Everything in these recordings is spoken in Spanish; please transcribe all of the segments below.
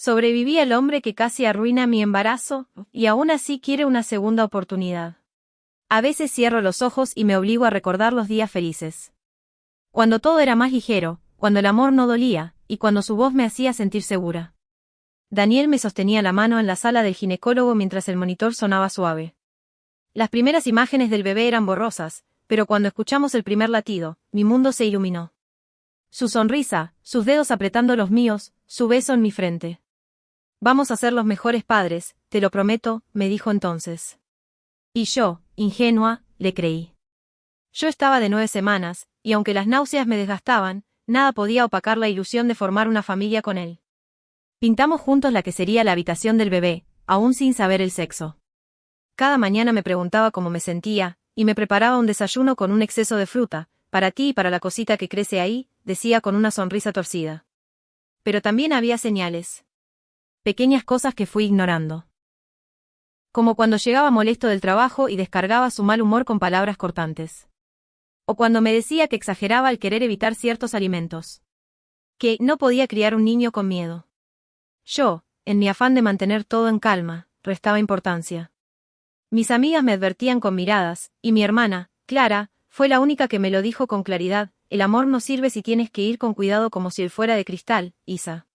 Sobreviví al hombre que casi arruina mi embarazo, y aún así quiere una segunda oportunidad. A veces cierro los ojos y me obligo a recordar los días felices. Cuando todo era más ligero, cuando el amor no dolía, y cuando su voz me hacía sentir segura. Daniel me sostenía la mano en la sala del ginecólogo mientras el monitor sonaba suave. Las primeras imágenes del bebé eran borrosas, pero cuando escuchamos el primer latido, mi mundo se iluminó. Su sonrisa, sus dedos apretando los míos, su beso en mi frente. Vamos a ser los mejores padres, te lo prometo, me dijo entonces. Y yo, ingenua, le creí. Yo estaba de 9 semanas, y aunque las náuseas me desgastaban, nada podía opacar la ilusión de formar una familia con él. Pintamos juntos la que sería la habitación del bebé, aún sin saber el sexo. Cada mañana me preguntaba cómo me sentía, y me preparaba un desayuno con un exceso de fruta, para ti y para la cosita que crece ahí, decía con una sonrisa torcida. Pero también había señales. Pequeñas cosas que fui ignorando. Como cuando llegaba molesto del trabajo y descargaba su mal humor con palabras cortantes. O cuando me decía que exageraba al querer evitar ciertos alimentos. Que no podía criar un niño con miedo. Yo, en mi afán de mantener todo en calma, restaba importancia. Mis amigas me advertían con miradas, y mi hermana, Clara, fue la única que me lo dijo con claridad: el amor no sirve si tienes que ir con cuidado como si él fuera de cristal, Isa.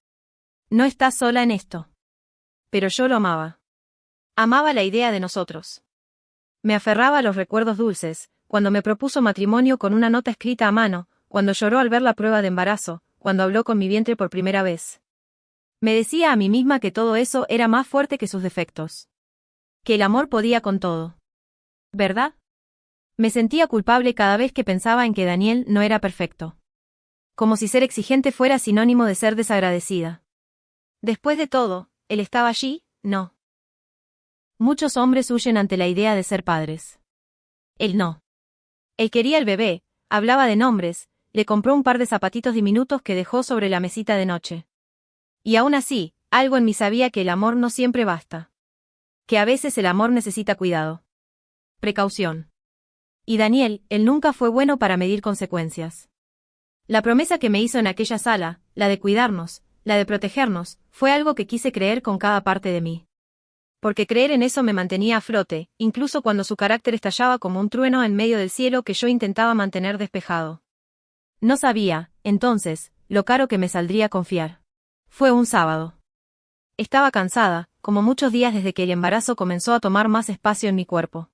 No estás sola en esto. Pero yo lo amaba. Amaba la idea de nosotros. Me aferraba a los recuerdos dulces, cuando me propuso matrimonio con una nota escrita a mano, cuando lloró al ver la prueba de embarazo, cuando habló con mi vientre por primera vez. Me decía a mí misma que todo eso era más fuerte que sus defectos. Que el amor podía con todo. ¿Verdad? Me sentía culpable cada vez que pensaba en que Daniel no era perfecto. Como si ser exigente fuera sinónimo de ser desagradecida. Después de todo, ¿él estaba allí? No. Muchos hombres huyen ante la idea de ser padres. Él no. Él quería el bebé, hablaba de nombres, le compró un par de zapatitos diminutos que dejó sobre la mesita de noche. Y aún así, algo en mí sabía que el amor no siempre basta. Que a veces el amor necesita cuidado. Precaución. Y Daniel, él nunca fue bueno para medir consecuencias. La promesa que me hizo en aquella sala, la de cuidarnos, la de protegernos, fue algo que quise creer con cada parte de mí. Porque creer en eso me mantenía a flote, incluso cuando su carácter estallaba como un trueno en medio del cielo que yo intentaba mantener despejado. No sabía, entonces, lo caro que me saldría confiar. Fue un sábado. Estaba cansada, como muchos días desde que el embarazo comenzó a tomar más espacio en mi cuerpo.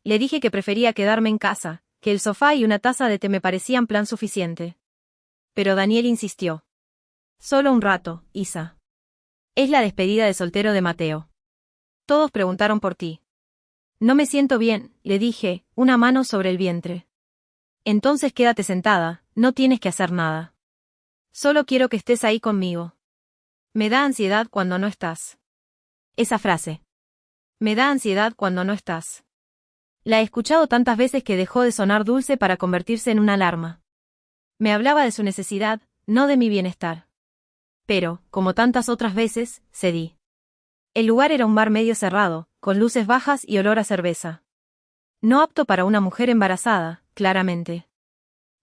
Le dije que prefería quedarme en casa, que el sofá y una taza de té me parecían plan suficiente. Pero Daniel insistió. Solo un rato, Isa. Es la despedida de soltero de Mateo. Todos preguntaron por ti. No me siento bien, le dije, una mano sobre el vientre. Entonces quédate sentada, no tienes que hacer nada. Solo quiero que estés ahí conmigo. Me da ansiedad cuando no estás. Esa frase. Me da ansiedad cuando no estás. La he escuchado tantas veces que dejó de sonar dulce para convertirse en una alarma. Me hablaba de su necesidad, no de mi bienestar. Pero, como tantas otras veces, cedí. El lugar era un bar medio cerrado, con luces bajas y olor a cerveza. No apto para una mujer embarazada, claramente.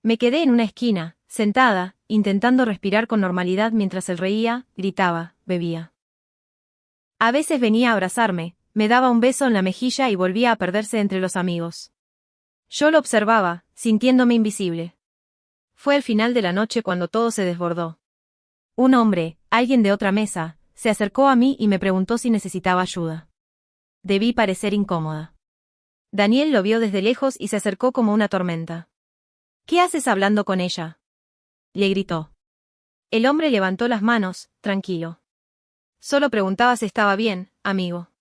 Me quedé en una esquina, sentada, intentando respirar con normalidad mientras él reía, gritaba, bebía. A veces venía a abrazarme, me daba un beso en la mejilla y volvía a perderse entre los amigos. Yo lo observaba, sintiéndome invisible. Fue al final de la noche cuando todo se desbordó. Un hombre, alguien de otra mesa, se acercó a mí y me preguntó si necesitaba ayuda. Debí parecer incómoda. Daniel lo vio desde lejos y se acercó como una tormenta. ¿Qué haces hablando con ella?, le gritó. El hombre levantó las manos, tranquilo. Solo preguntaba si estaba bien, amigo.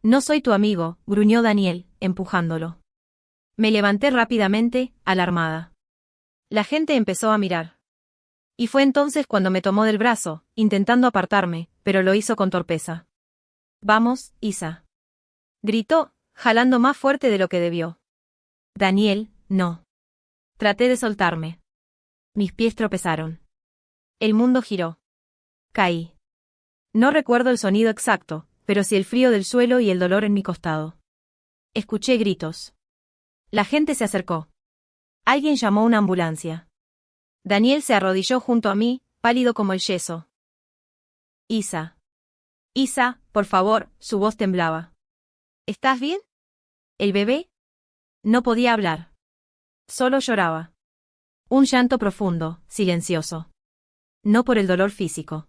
No soy tu amigo, gruñó Daniel, empujándolo. Me levanté rápidamente, alarmada. La gente empezó a mirar. Y fue entonces cuando me tomó del brazo, intentando apartarme, pero lo hizo con torpeza. Vamos, Isa. Gritó, jalando más fuerte de lo que debió. Daniel, no. Traté de soltarme. Mis pies tropezaron. El mundo giró. Caí. No recuerdo el sonido exacto, pero sí el frío del suelo y el dolor en mi costado. Escuché gritos. La gente se acercó. Alguien llamó una ambulancia. Daniel se arrodilló junto a mí, pálido como el yeso. Isa. Isa, por favor, su voz temblaba. ¿Estás bien? ¿El bebé? No podía hablar. Solo lloraba. Un llanto profundo, silencioso. No por el dolor físico.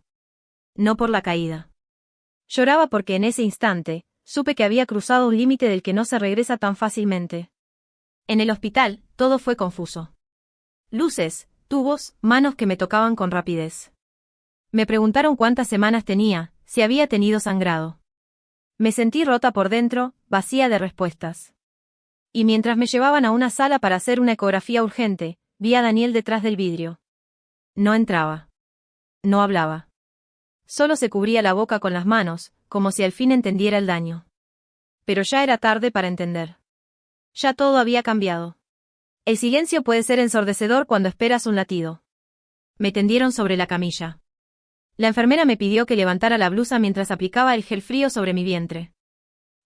No por la caída. Lloraba porque en ese instante, supe que había cruzado un límite del que no se regresa tan fácilmente. En el hospital, todo fue confuso. Luces, tubos, manos que me tocaban con rapidez. Me preguntaron cuántas semanas tenía, si había tenido sangrado. Me sentí rota por dentro, vacía de respuestas. Y mientras me llevaban a una sala para hacer una ecografía urgente, vi a Daniel detrás del vidrio. No entraba. No hablaba. Solo se cubría la boca con las manos, como si al fin entendiera el daño. Pero ya era tarde para entender. Ya todo había cambiado. El silencio puede ser ensordecedor cuando esperas un latido. Me tendieron sobre la camilla. La enfermera me pidió que levantara la blusa mientras aplicaba el gel frío sobre mi vientre.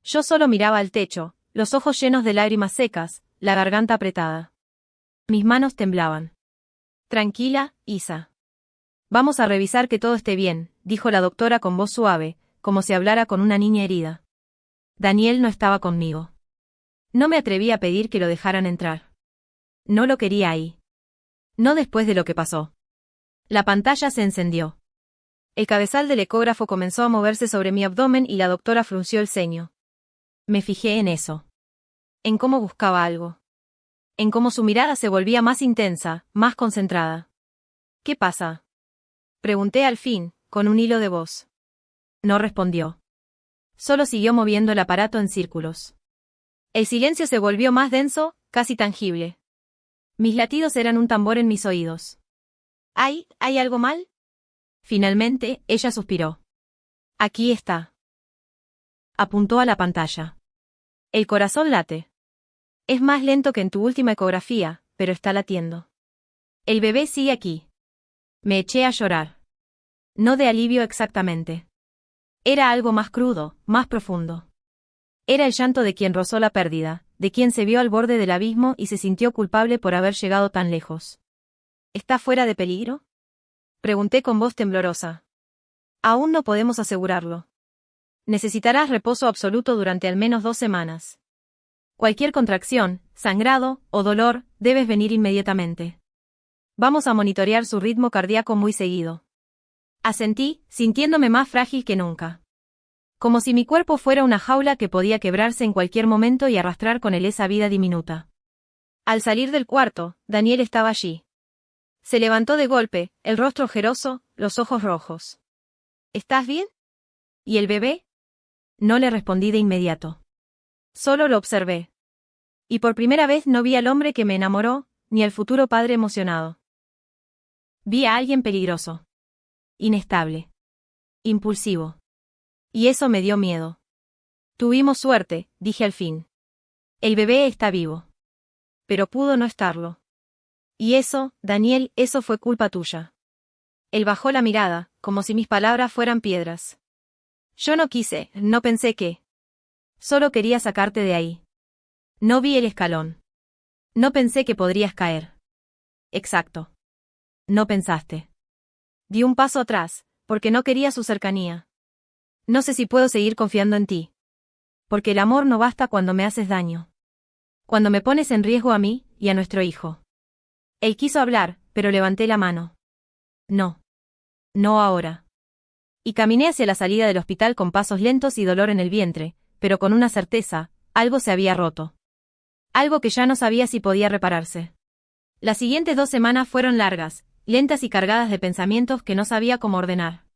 Yo solo miraba al techo, los ojos llenos de lágrimas secas, la garganta apretada. Mis manos temblaban. Tranquila, Isa. Vamos a revisar que todo esté bien, dijo la doctora con voz suave, como si hablara con una niña herida. Daniel no estaba conmigo. No me atreví a pedir que lo dejaran entrar. No lo quería ahí. No después de lo que pasó. La pantalla se encendió. El cabezal del ecógrafo comenzó a moverse sobre mi abdomen y la doctora frunció el ceño. Me fijé en eso. En cómo buscaba algo. En cómo su mirada se volvía más intensa, más concentrada. ¿Qué pasa? Pregunté al fin, con un hilo de voz. No respondió. Solo siguió moviendo el aparato en círculos. El silencio se volvió más denso, casi tangible. Mis latidos eran un tambor en mis oídos. ¿Hay algo mal? Finalmente, ella suspiró. Aquí está. Apuntó a la pantalla. El corazón late. Es más lento que en tu última ecografía, pero está latiendo. El bebé sigue aquí. Me eché a llorar. No de alivio exactamente. Era algo más crudo, más profundo. Era el llanto de quien rozó la pérdida, de quien se vio al borde del abismo y se sintió culpable por haber llegado tan lejos. ¿Está fuera de peligro? Pregunté con voz temblorosa. Aún no podemos asegurarlo. Necesitarás reposo absoluto durante al menos 2 semanas. Cualquier contracción, sangrado o dolor, debes venir inmediatamente. Vamos a monitorear su ritmo cardíaco muy seguido. Asentí, sintiéndome más frágil que nunca. Como si mi cuerpo fuera una jaula que podía quebrarse en cualquier momento y arrastrar con él esa vida diminuta. Al salir del cuarto, Daniel estaba allí. Se levantó de golpe, el rostro ojeroso, los ojos rojos. ¿Estás bien? ¿Y el bebé? No le respondí de inmediato. Solo lo observé. Y por primera vez no vi al hombre que me enamoró, ni al futuro padre emocionado. Vi a alguien peligroso. Inestable. Impulsivo. Y eso me dio miedo. Tuvimos suerte, dije al fin. El bebé está vivo. Pero pudo no estarlo. Y eso, Daniel, eso fue culpa tuya. Él bajó la mirada, como si mis palabras fueran piedras. Yo no quise, no pensé que. Solo quería sacarte de ahí. No vi el escalón. No pensé que podrías caer. Exacto. No pensaste. Di un paso atrás, porque no quería su cercanía. No sé si puedo seguir confiando en ti. Porque el amor no basta cuando me haces daño. Cuando me pones en riesgo a mí y a nuestro hijo. Él quiso hablar, pero levanté la mano. No. No ahora. Y caminé hacia la salida del hospital con pasos lentos y dolor en el vientre, pero con una certeza, algo se había roto. Algo que ya no sabía si podía repararse. Las siguientes 2 semanas fueron largas, lentas y cargadas de pensamientos que no sabía cómo ordenar.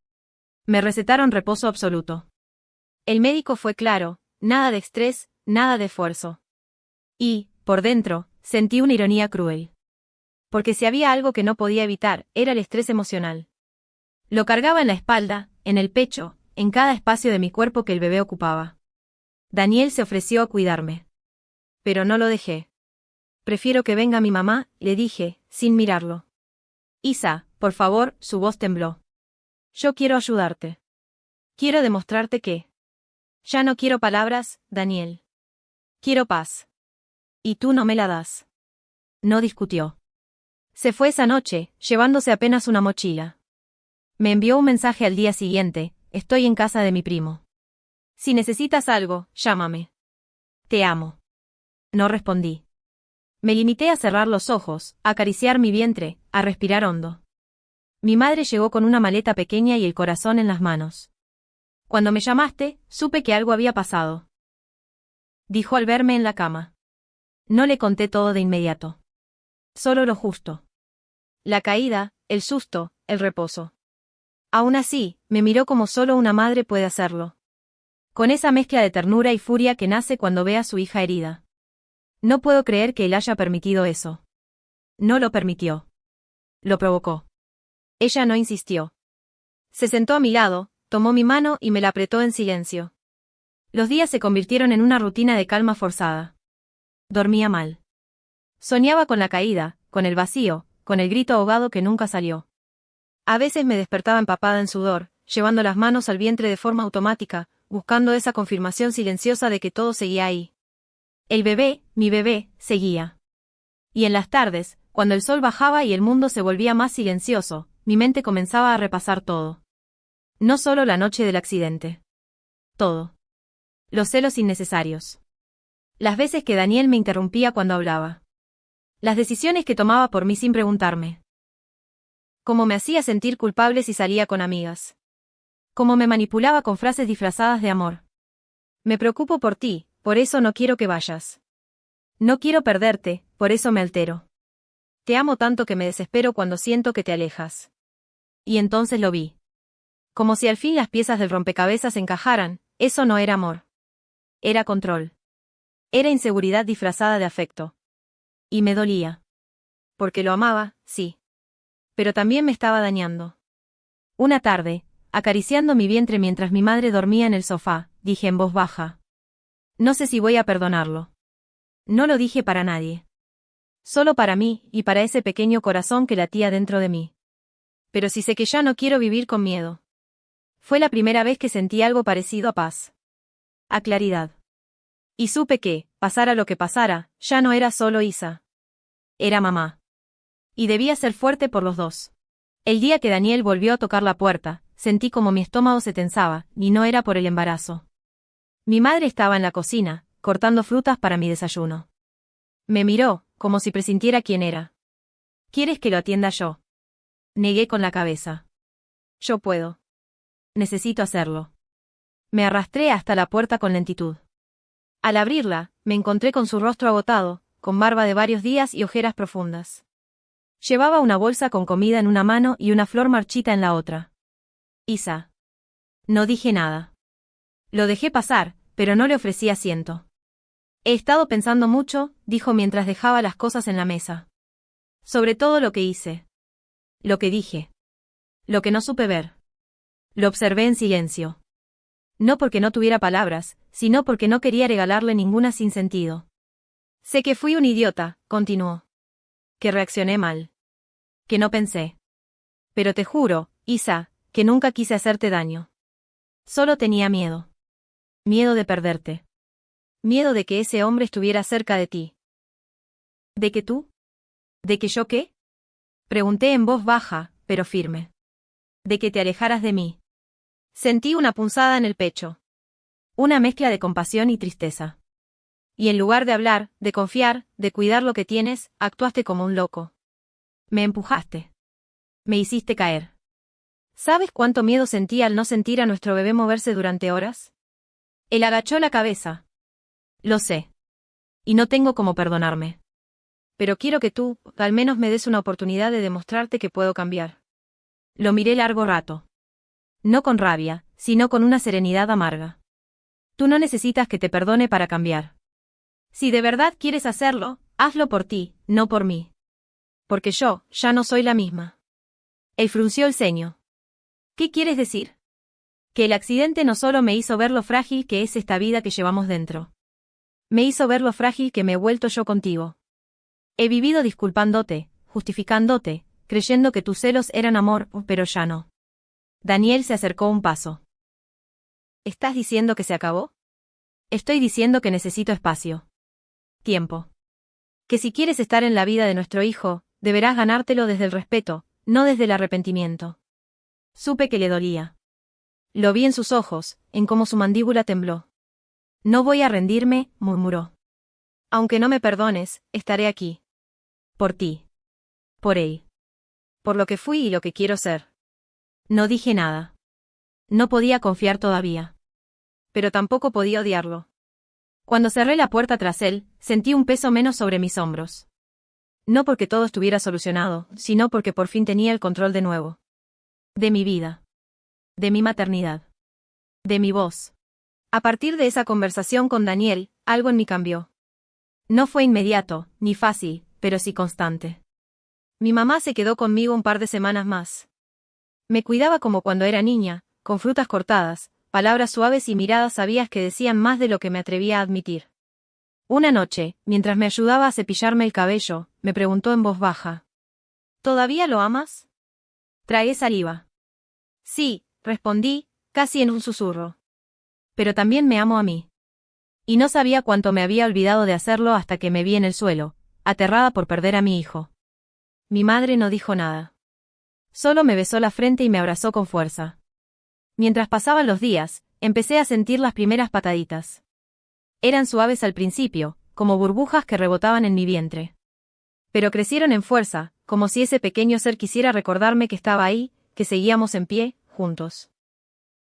Me recetaron reposo absoluto. El médico fue claro, nada de estrés, nada de esfuerzo. Y, por dentro, sentí una ironía cruel. Porque si había algo que no podía evitar, era el estrés emocional. Lo cargaba en la espalda, en el pecho, en cada espacio de mi cuerpo que el bebé ocupaba. Daniel se ofreció a cuidarme. Pero no lo dejé. Prefiero que venga mi mamá, le dije, sin mirarlo. Isa, por favor, su voz tembló. Yo quiero ayudarte. Quiero demostrarte que. Ya no quiero palabras, Daniel. Quiero paz. Y tú no me la das. No discutió. Se fue esa noche, llevándose apenas una mochila. Me envió un mensaje al día siguiente: estoy en casa de mi primo. Si necesitas algo, llámame. Te amo. No respondí. Me limité a cerrar los ojos, a acariciar mi vientre, a respirar hondo. Mi madre llegó con una maleta pequeña y el corazón en las manos. Cuando me llamaste, supe que algo había pasado, dijo al verme en la cama. No le conté todo de inmediato. Solo lo justo. La caída, el susto, el reposo. Aún así, me miró como solo una madre puede hacerlo. Con esa mezcla de ternura y furia que nace cuando ve a su hija herida. No puedo creer que él haya permitido eso. No lo permitió. Lo provocó. Ella no insistió. Se sentó a mi lado, tomó mi mano y me la apretó en silencio. Los días se convirtieron en una rutina de calma forzada. Dormía mal. Soñaba con la caída, con el vacío, con el grito ahogado que nunca salió. A veces me despertaba empapada en sudor, llevando las manos al vientre de forma automática, buscando esa confirmación silenciosa de que todo seguía ahí. El bebé, mi bebé, seguía. Y en las tardes, cuando el sol bajaba y el mundo se volvía más silencioso, mi mente comenzaba a repasar todo. No solo la noche del accidente. Todo. Los celos innecesarios. Las veces que Daniel me interrumpía cuando hablaba. Las decisiones que tomaba por mí sin preguntarme. Cómo me hacía sentir culpable si salía con amigas. Cómo me manipulaba con frases disfrazadas de amor. Me preocupo por ti, por eso no quiero que vayas. No quiero perderte, por eso me altero. Te amo tanto que me desespero cuando siento que te alejas. Y entonces lo vi. Como si al fin las piezas del rompecabezas encajaran, eso no era amor. Era control. Era inseguridad disfrazada de afecto. Y me dolía. Porque lo amaba, sí. Pero también me estaba dañando. Una tarde, acariciando mi vientre mientras mi madre dormía en el sofá, dije en voz baja: no sé si voy a perdonarlo. No lo dije para nadie. Solo para mí y para ese pequeño corazón que latía dentro de mí. Pero sí sé que ya no quiero vivir con miedo. Fue la primera vez que sentí algo parecido a paz. A claridad. Y supe que, pasara lo que pasara, ya no era solo Isa. Era mamá. Y debía ser fuerte por los dos. El día que Daniel volvió a tocar la puerta, sentí como mi estómago se tensaba, y no era por el embarazo. Mi madre estaba en la cocina, cortando frutas para mi desayuno. Me miró, como si presintiera quién era. ¿Quieres que lo atienda yo? Negué con la cabeza. Yo puedo. Necesito hacerlo. Me arrastré hasta la puerta con lentitud. Al abrirla, me encontré con su rostro agotado, con barba de varios días y ojeras profundas. Llevaba una bolsa con comida en una mano y una flor marchita en la otra. Isa. No dije nada. Lo dejé pasar, pero no le ofrecí asiento. He estado pensando mucho, dijo mientras dejaba las cosas en la mesa. Sobre todo lo que hice. Lo que dije. Lo que no supe ver. Lo observé en silencio. No porque no tuviera palabras, sino porque no quería regalarle ninguna sin sentido. Sé que fui un idiota, continuó. Que reaccioné mal. Que no pensé. Pero te juro, Isa, que nunca quise hacerte daño. Solo tenía miedo. Miedo de perderte. Miedo de que ese hombre estuviera cerca de ti. ¿De que tú? ¿De que yo qué? Pregunté en voz baja, pero firme. De que te alejaras de mí. Sentí una punzada en el pecho. Una mezcla de compasión y tristeza. Y en lugar de hablar, de confiar, de cuidar lo que tienes, actuaste como un loco. Me empujaste. Me hiciste caer. ¿Sabes cuánto miedo sentí al no sentir a nuestro bebé moverse durante horas? Él agachó la cabeza. Lo sé. Y no tengo cómo perdonarme. Pero quiero que tú, al menos me des una oportunidad de demostrarte que puedo cambiar. Lo miré largo rato. No con rabia, sino con una serenidad amarga. Tú no necesitas que te perdone para cambiar. Si de verdad quieres hacerlo, hazlo por ti, no por mí. Porque yo, ya no soy la misma. Él frunció el ceño. ¿Qué quieres decir? Que el accidente no solo me hizo ver lo frágil que es esta vida que llevamos dentro. Me hizo ver lo frágil que me he vuelto yo contigo. He vivido disculpándote, justificándote, creyendo que tus celos eran amor, pero ya no. Daniel se acercó un paso. ¿Estás diciendo que se acabó? Estoy diciendo que necesito espacio. Tiempo. Que si quieres estar en la vida de nuestro hijo, deberás ganártelo desde el respeto, no desde el arrepentimiento. Supe que le dolía. Lo vi en sus ojos, en cómo su mandíbula tembló. No voy a rendirme, murmuró. Aunque no me perdones, estaré aquí. Por ti. Por él. Por lo que fui y lo que quiero ser. No dije nada. No podía confiar todavía. Pero tampoco podía odiarlo. Cuando cerré la puerta tras él, sentí un peso menos sobre mis hombros. No porque todo estuviera solucionado, sino porque por fin tenía el control de nuevo. De mi vida. De mi maternidad. De mi voz. A partir de esa conversación con Daniel, algo en mí cambió. No fue inmediato, ni fácil, pero sí constante. Mi mamá se quedó conmigo un par de semanas más. Me cuidaba como cuando era niña, con frutas cortadas, palabras suaves y miradas sabias que decían más de lo que me atrevía a admitir. Una noche, mientras me ayudaba a cepillarme el cabello, me preguntó en voz baja. ¿Todavía lo amas? Tragué saliva. Sí, respondí, casi en un susurro. Pero también me amo a mí. Y no sabía cuánto me había olvidado de hacerlo hasta que me vi en el suelo, aterrada por perder a mi hijo. Mi madre no dijo nada. Solo me besó la frente y me abrazó con fuerza. Mientras pasaban los días, empecé a sentir las primeras pataditas. Eran suaves al principio, como burbujas que rebotaban en mi vientre. Pero crecieron en fuerza, como si ese pequeño ser quisiera recordarme que estaba ahí, que seguíamos en pie, juntos.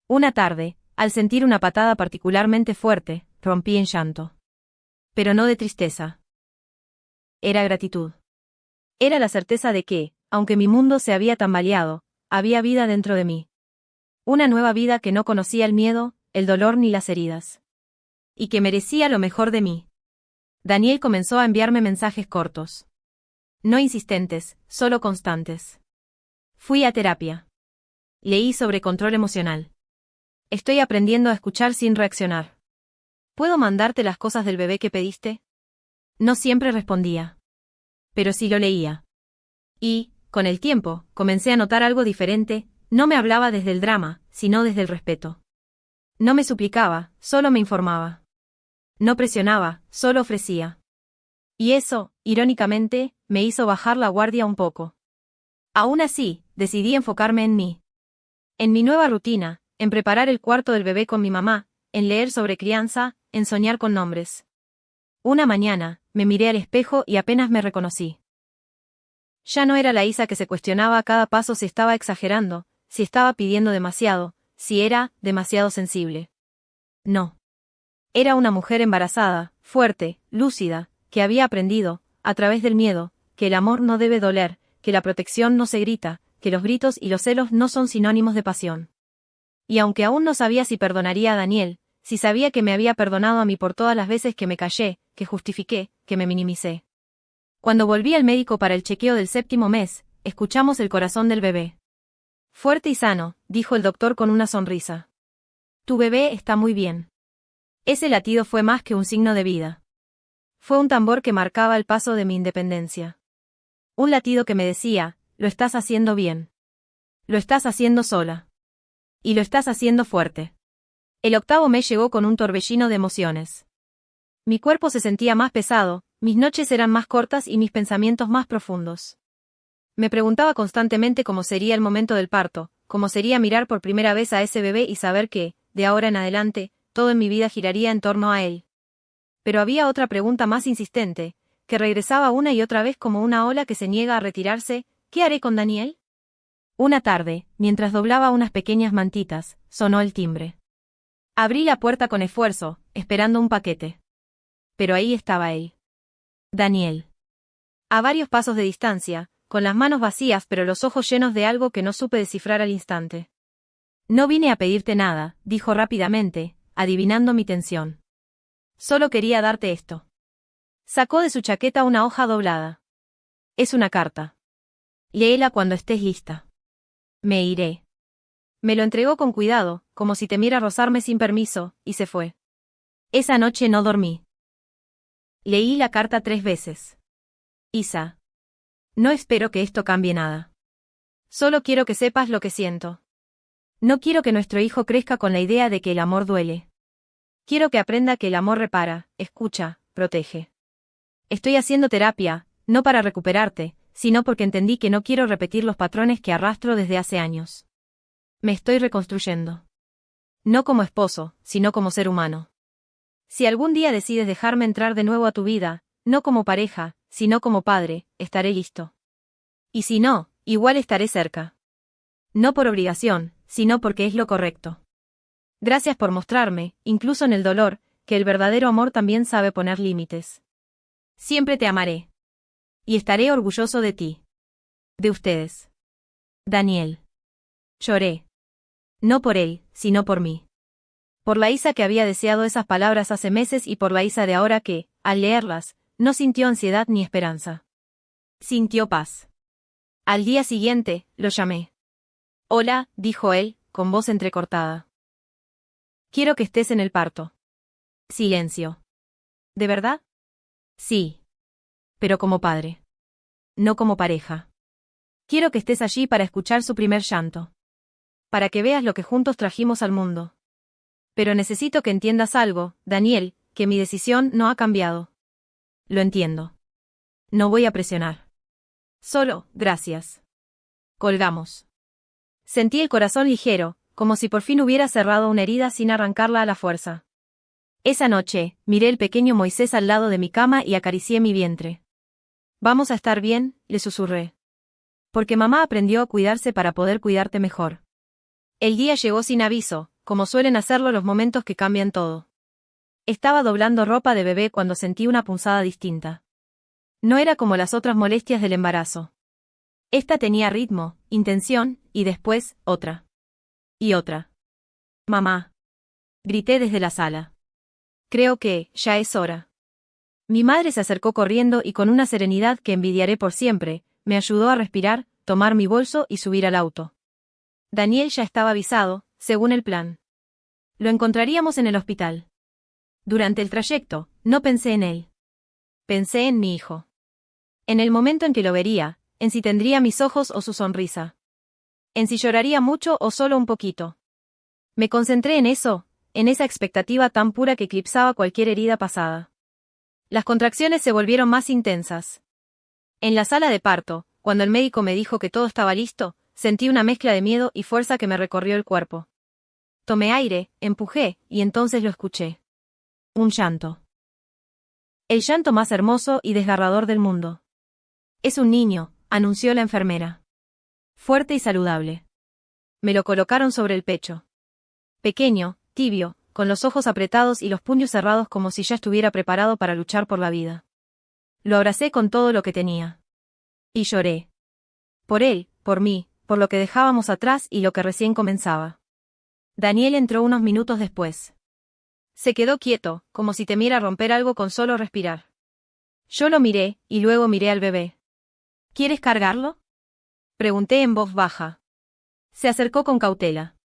Una tarde, al sentir una patada particularmente fuerte, rompí en llanto. Pero no de tristeza. Era gratitud. Era la certeza de que, aunque mi mundo se había tambaleado, había vida dentro de mí. Una nueva vida que no conocía el miedo, el dolor ni las heridas. Y que merecía lo mejor de mí. Daniel comenzó a enviarme mensajes cortos. No insistentes, solo constantes. Fui a terapia. Leí sobre control emocional. Estoy aprendiendo a escuchar sin reaccionar. ¿Puedo mandarte las cosas del bebé que pediste? No siempre respondía. Pero sí lo leía. Y, con el tiempo, comencé a notar algo diferente, no me hablaba desde el drama, sino desde el respeto. No me suplicaba, solo me informaba. No presionaba, solo ofrecía. Y eso, irónicamente, me hizo bajar la guardia un poco. Aún así, decidí enfocarme en mí. En mi nueva rutina, en preparar el cuarto del bebé con mi mamá, en leer sobre crianza, en soñar con nombres. Una mañana, me miré al espejo y apenas me reconocí. Ya no era la Isa que se cuestionaba a cada paso si estaba exagerando, si estaba pidiendo demasiado, si era demasiado sensible. No. Era una mujer embarazada, fuerte, lúcida, que había aprendido, a través del miedo, que el amor no debe doler, que la protección no se grita, que los gritos y los celos no son sinónimos de pasión. Y aunque aún no sabía si perdonaría a Daniel, si sabía que me había perdonado a mí por todas las veces que me callé, que justifiqué, que me minimicé. Cuando volví al médico para el chequeo del 7º mes, escuchamos el corazón del bebé. Fuerte y sano, dijo el doctor con una sonrisa. Tu bebé está muy bien. Ese latido fue más que un signo de vida. Fue un tambor que marcaba el paso de mi independencia. Un latido que me decía, lo estás haciendo bien. Lo estás haciendo sola. Y lo estás haciendo fuerte. El 8º mes llegó con un torbellino de emociones. Mi cuerpo se sentía más pesado, mis noches eran más cortas y mis pensamientos más profundos. Me preguntaba constantemente cómo sería el momento del parto, cómo sería mirar por primera vez a ese bebé y saber que, de ahora en adelante, todo en mi vida giraría en torno a él. Pero había otra pregunta más insistente, que regresaba una y otra vez como una ola que se niega a retirarse, ¿qué haré con Daniel? Una tarde, mientras doblaba unas pequeñas mantitas, sonó el timbre. Abrí la puerta con esfuerzo, esperando un paquete. Pero ahí estaba él. Daniel. A varios pasos de distancia, con las manos vacías pero los ojos llenos de algo que no supe descifrar al instante. No vine a pedirte nada, dijo rápidamente, adivinando mi tensión. Solo quería darte esto. Sacó de su chaqueta una hoja doblada. Es una carta. Léela cuando estés lista. Me iré. Me lo entregó con cuidado, como si temiera rozarme sin permiso, y se fue. Esa noche no dormí. Leí la carta 3 veces. Isa. No espero que esto cambie nada. Solo quiero que sepas lo que siento. No quiero que nuestro hijo crezca con la idea de que el amor duele. Quiero que aprenda que el amor repara, escucha, protege. Estoy haciendo terapia, no para recuperarte, sino porque entendí que no quiero repetir los patrones que arrastro desde hace años. Me estoy reconstruyendo. No como esposo, sino como ser humano. Si algún día decides dejarme entrar de nuevo a tu vida, no como pareja, sino como padre, estaré listo. Y si no, igual estaré cerca. No por obligación, sino porque es lo correcto. Gracias por mostrarme, incluso en el dolor, que el verdadero amor también sabe poner límites. Siempre te amaré. Y estaré orgulloso de ti. De ustedes. Daniel. Lloré. No por él, sino por mí. Por la Isa que había deseado esas palabras hace meses y por la Isa de ahora que, al leerlas, no sintió ansiedad ni esperanza. Sintió paz. Al día siguiente, lo llamé. Hola, dijo él, con voz entrecortada. Quiero que estés en el parto. Silencio. ¿De verdad? Sí. Pero como padre. No como pareja. Quiero que estés allí para escuchar su primer llanto. Para que veas lo que juntos trajimos al mundo. Pero necesito que entiendas algo, Daniel, que mi decisión no ha cambiado. Lo entiendo. No voy a presionar. Solo, gracias. Colgamos. Sentí el corazón ligero, como si por fin hubiera cerrado una herida sin arrancarla a la fuerza. Esa noche, miré el pequeño Moisés al lado de mi cama y acaricié mi vientre. Vamos a estar bien, le susurré. Porque mamá aprendió a cuidarse para poder cuidarte mejor. El día llegó sin aviso, como suelen hacerlo los momentos que cambian todo. Estaba doblando ropa de bebé cuando sentí una punzada distinta. No era como las otras molestias del embarazo. Esta tenía ritmo, intención, y después, otra. Y otra. Mamá. Grité desde la sala. Creo que, ya es hora. Mi madre se acercó corriendo y con una serenidad que envidiaré por siempre, me ayudó a respirar, tomar mi bolso y subir al auto. Daniel ya estaba avisado, según el plan. Lo encontraríamos en el hospital. Durante el trayecto, no pensé en él. Pensé en mi hijo. En el momento en que lo vería, en si tendría mis ojos o su sonrisa. En si lloraría mucho o solo un poquito. Me concentré en eso, en esa expectativa tan pura que eclipsaba cualquier herida pasada. Las contracciones se volvieron más intensas. En la sala de parto, cuando el médico me dijo que todo estaba listo, sentí una mezcla de miedo y fuerza que me recorrió el cuerpo. Tomé aire, empujé, y entonces lo escuché. Un llanto. El llanto más hermoso y desgarrador del mundo. Es un niño, anunció la enfermera. Fuerte y saludable. Me lo colocaron sobre el pecho. Pequeño, tibio, con los ojos apretados y los puños cerrados como si ya estuviera preparado para luchar por la vida. Lo abracé con todo lo que tenía. Y lloré. Por él, por mí, por lo que dejábamos atrás y lo que recién comenzaba. Daniel entró unos minutos después. Se quedó quieto, como si temiera romper algo con solo respirar. Yo lo miré, y luego miré al bebé. ¿Quieres cargarlo? Pregunté en voz baja. Se acercó con cautela.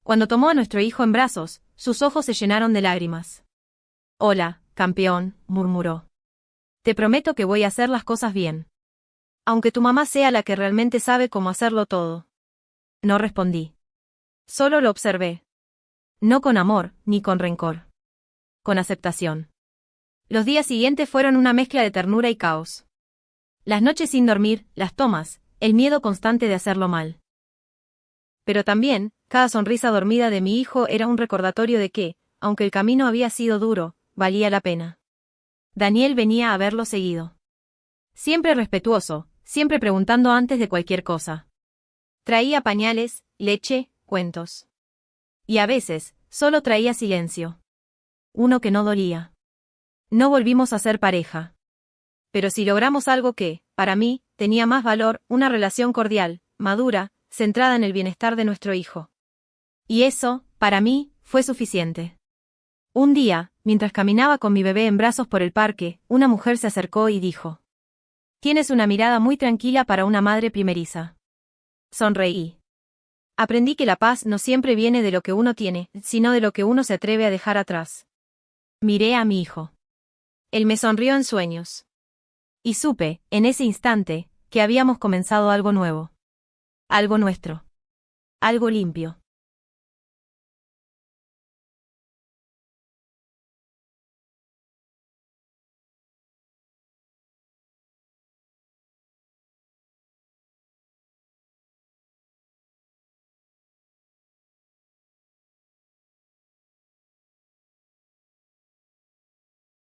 Cuando tomó a nuestro hijo en brazos, sus ojos se llenaron de lágrimas. Hola, campeón, murmuró. Te prometo que voy a hacer las cosas bien. Aunque tu mamá sea la que realmente sabe cómo hacerlo todo. No respondí. Solo lo observé. No con amor, ni con rencor. Con aceptación. Los días siguientes fueron una mezcla de ternura y caos. Las noches sin dormir, las tomas, el miedo constante de hacerlo mal. Pero también, cada sonrisa dormida de mi hijo era un recordatorio de que, aunque el camino había sido duro, valía la pena. Daniel venía a verlo seguido. Siempre respetuoso, siempre preguntando antes de cualquier cosa. Traía pañales, leche, cuentos. Y a veces, solo traía silencio. Uno que no dolía. No volvimos a ser pareja. Pero si logramos algo que, para mí, tenía más valor, una relación cordial, madura, centrada en el bienestar de nuestro hijo. Y eso, para mí, fue suficiente. Un día, mientras caminaba con mi bebé en brazos por el parque, una mujer se acercó y dijo: Tienes una mirada muy tranquila para una madre primeriza. Sonreí. Aprendí que la paz no siempre viene de lo que uno tiene, sino de lo que uno se atreve a dejar atrás. Miré a mi hijo. Él me sonrió en sueños. Y supe, en ese instante, que habíamos comenzado algo nuevo. Algo nuestro. Algo limpio.